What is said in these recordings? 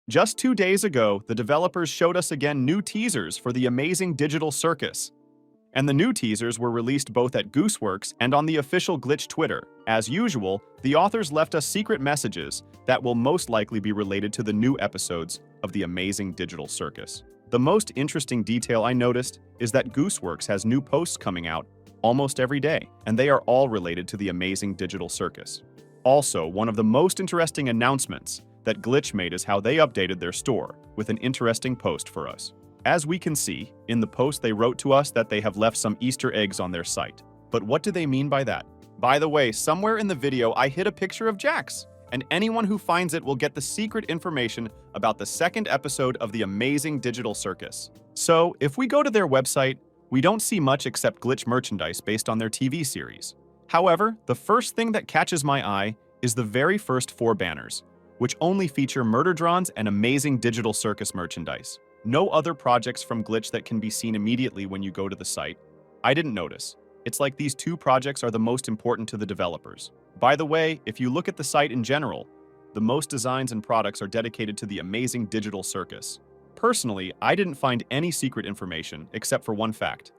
Just 2 days ago, the developers showed us again new teasers for the amazing digital circus. And the new teasers were released both at Gooseworks and on the official Glitch Twitter. As usual, the authors left us secret messages that will most likely be related to the new episodes of the amazing digital circus. The most interesting detail I noticed is that Gooseworks has new posts coming out almost every day, and they are all related to the amazing digital circus. Also, one of the most interesting announcements that Glitch made is how they updated their store with an interesting post for us. As we can see, in the post they wrote to us that they have left some Easter eggs on their site. But what do they mean by that? By the way, somewhere in the video I hid a picture of Jax, and anyone who finds it will get the secret information about the second episode of the amazing digital circus. So, if we go to their website, we don't see much except Glitch merchandise based on their TV series. However, the first thing that catches my eye is the very first 4 banners, which only feature Murder-Drons and amazing digital circus merchandise. No other projects from Glitch that can be seen immediately when you go to the site. I didn't notice. It's like these 2 projects are the most important to the developers. By the way, if you look at the site in general, the most designs and products are dedicated to the amazing digital circus. Personally, I didn't find any secret information except for one fact.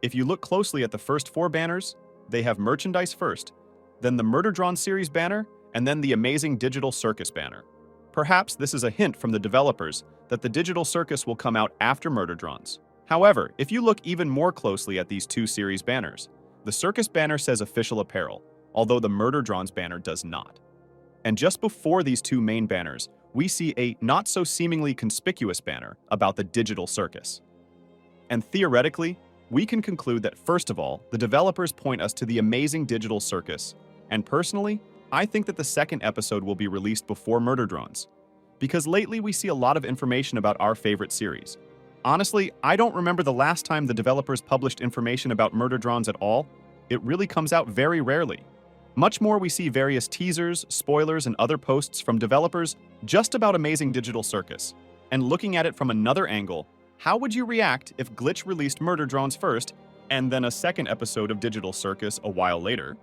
If you look closely at the first 4 banners, they have merchandise first, then the Murder-Drawn series banner, and then the amazing digital circus banner. Perhaps this is a hint from the developers that the digital circus will come out after Murder-Drons. However, if you look even more closely at these 2 series banners, the circus banner says official apparel, although the Murder-Drons banner does not. And just before these 2 main banners, we see a not-so-seemingly conspicuous banner about the digital circus. And theoretically, we can conclude that first of all, the developers point us to the amazing digital circus, and personally, I think that the second episode will be released before Murder-Drons, because lately we see a lot of information about our favorite series. Honestly, I don't remember the last time the developers published information about Murder-Drons at all. It really comes out very rarely. Much more we see various teasers, spoilers, and other posts from developers just about amazing digital circus. And looking at it from another angle, how would you react if Glitch released Murder-Drons first, and then a second episode of Digital Circus a while later?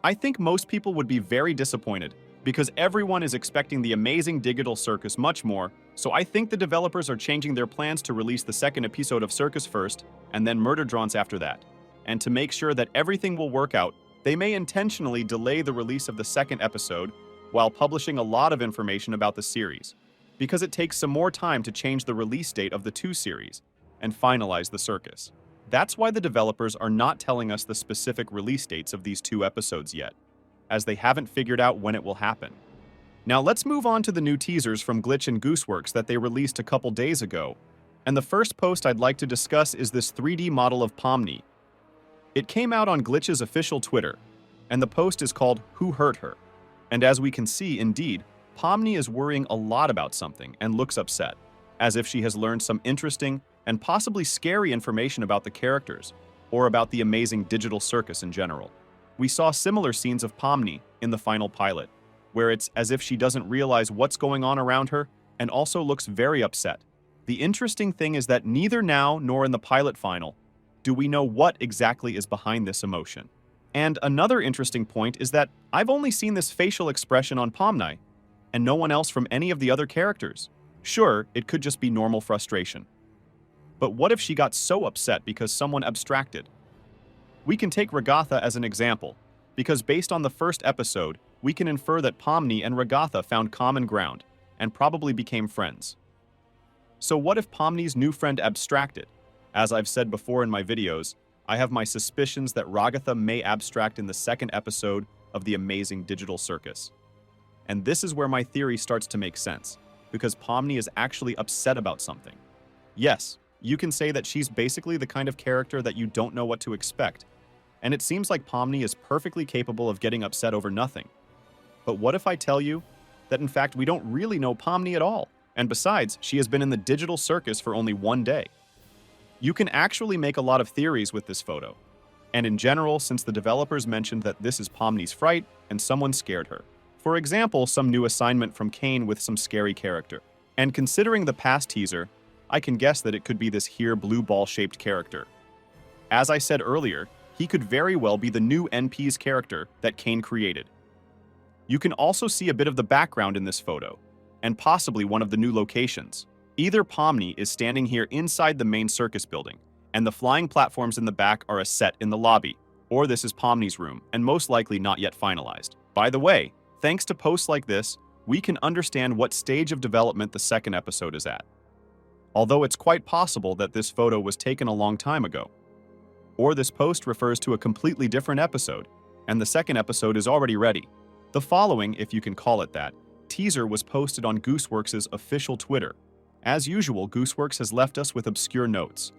I think most people would be very disappointed, because everyone is expecting the amazing digital circus much more, so I think the developers are changing their plans to release the second episode of Circus first, and then Murder-Drons after that. And to make sure that everything will work out, they may intentionally delay the release of the second episode while publishing a lot of information about the series, because it takes some more time to change the release date of the 2 series and finalize the circus. That's why the developers are not telling us the specific release dates of these 2 episodes yet, as they haven't figured out when it will happen. Now let's move on to the new teasers from Glitch and Gooseworks that they released a couple days ago. And the first post I'd like to discuss is this 3D model of Pomni. It came out on Glitch's official Twitter, and the post is called "Who Hurt Her?" And as we can see, indeed, Pomni is worrying a lot about something and looks upset, as if she has learned some interesting and possibly scary information about the characters, or about the amazing digital circus in general. We saw similar scenes of Pomni in the final pilot, where it's as if she doesn't realize what's going on around her and also looks very upset. The interesting thing is that neither now nor in the pilot final do we know what exactly is behind this emotion. And another interesting point is that I've only seen this facial expression on Pomni, and no one else from any of the other characters. Sure, it could just be normal frustration. But what if she got so upset because someone abstracted? We can take Ragatha as an example, because based on the first episode, we can infer that Pomni and Ragatha found common ground, and probably became friends. So what if Pomni's new friend abstracted? As I've said before in my videos, I have my suspicions that Ragatha may abstract in the second episode of the amazing digital circus. And this is where my theory starts to make sense, because Pomni is actually upset about something. Yes, you can say that she's basically the kind of character that you don't know what to expect, and it seems like Pomni is perfectly capable of getting upset over nothing. But what if I tell you that in fact we don't really know Pomni at all, and besides, she has been in the digital circus for only 1 day? You can actually make a lot of theories with this photo. And in general, since the developers mentioned that this is Pomni's fright and someone scared her. For example, some new assignment from Kane with some scary character. And considering the past teaser, I can guess that it could be this here blue ball-shaped character. As I said earlier, he could very well be the new NP's character that Kane created. You can also see a bit of the background in this photo, and possibly one of the new locations. Either Pomni is standing here inside the main circus building, and the flying platforms in the back are a set in the lobby, or this is Pomni's room, and most likely not yet finalized. By the way, thanks to posts like this, we can understand what stage of development the second episode is at. Although it's quite possible that this photo was taken a long time ago. Or this post refers to a completely different episode, and the second episode is already ready. The following, if you can call it that, teaser was posted on Gooseworks' official Twitter. As usual, Gooseworks has left us with obscure notes.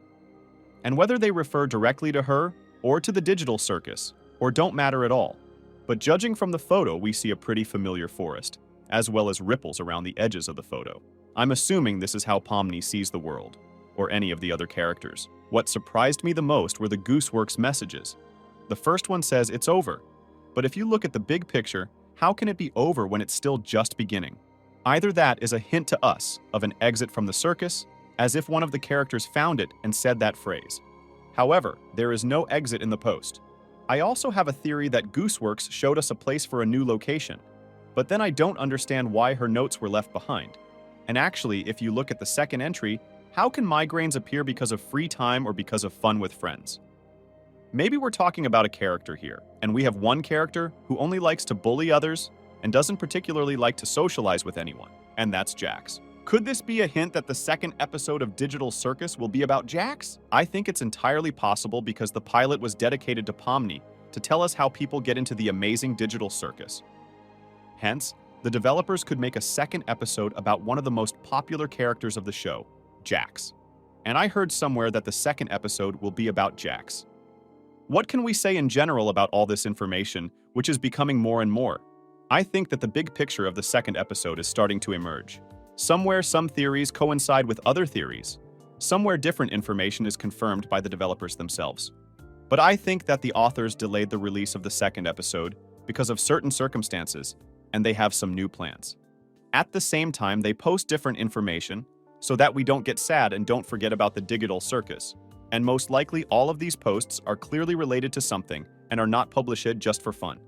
And whether they refer directly to her, or to the digital circus, or don't matter at all. But judging from the photo, we see a pretty familiar forest, as well as ripples around the edges of the photo. I'm assuming this is how Pomni sees the world, or any of the other characters. What surprised me the most were the Gooseworks messages. The first one says it's over, but if you look at the big picture, how can it be over when it's still just beginning? Either that is a hint to us of an exit from the circus, as if one of the characters found it and said that phrase. However, there is no exit in the post. I also have a theory that Gooseworks showed us a place for a new location, but then I don't understand why her notes were left behind. And actually, if you look at the second entry, how can migraines appear because of free time or because of fun with friends? Maybe we're talking about a character here, and we have one character who only likes to bully others and doesn't particularly like to socialize with anyone, and that's Jax. Could this be a hint that the second episode of Digital Circus will be about Jax? I think it's entirely possible because the pilot was dedicated to Pomni to tell us how people get into the amazing digital circus. Hence, the developers could make a second episode about one of the most popular characters of the show, Jax. And I heard somewhere that the second episode will be about Jax. What can we say in general about all this information, which is becoming more and more? I think that the big picture of the second episode is starting to emerge. Somewhere some theories coincide with other theories. Somewhere different information is confirmed by the developers themselves. But I think that the authors delayed the release of the second episode because of certain circumstances, and they have some new plans. At the same time, they post different information so that we don't get sad and don't forget about the digital circus. And most likely all of these posts are clearly related to something and are not published just for fun.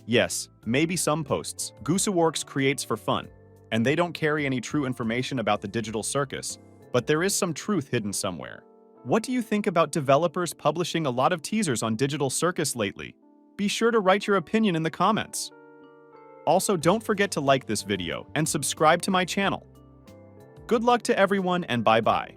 Yes, maybe some posts Gooseworks creates for fun, and they don't carry any true information about the digital circus, but there is some truth hidden somewhere. What do you think about developers publishing a lot of teasers on Digital Circus lately? Be sure to write your opinion in the comments. Also, don't forget to like this video and subscribe to my channel. Good luck to everyone and bye-bye.